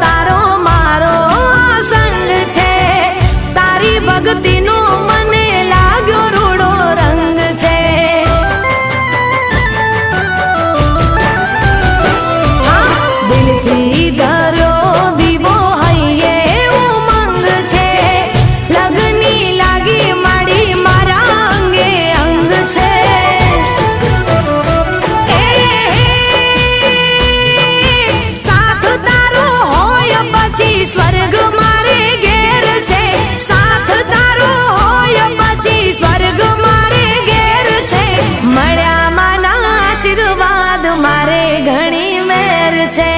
તારો મારો સંગ છે, તારી ભક્તિનો મને લાગ્યો રૂડો રંગ છે। દિલથી ધર્યો દીવો હૈયે ઉમંગ છે, લગની લાગી માડી મારા અંગે અંગ છે। સાથ તારો હોય પછી સ્વર્ગ મારે ઘેર છે, સાથ તારો હોય પછી સ્વર્ગ મારે ઘેર છે। મળ્યા માના આશીર્વાદ મારે ઘણી મેર છે।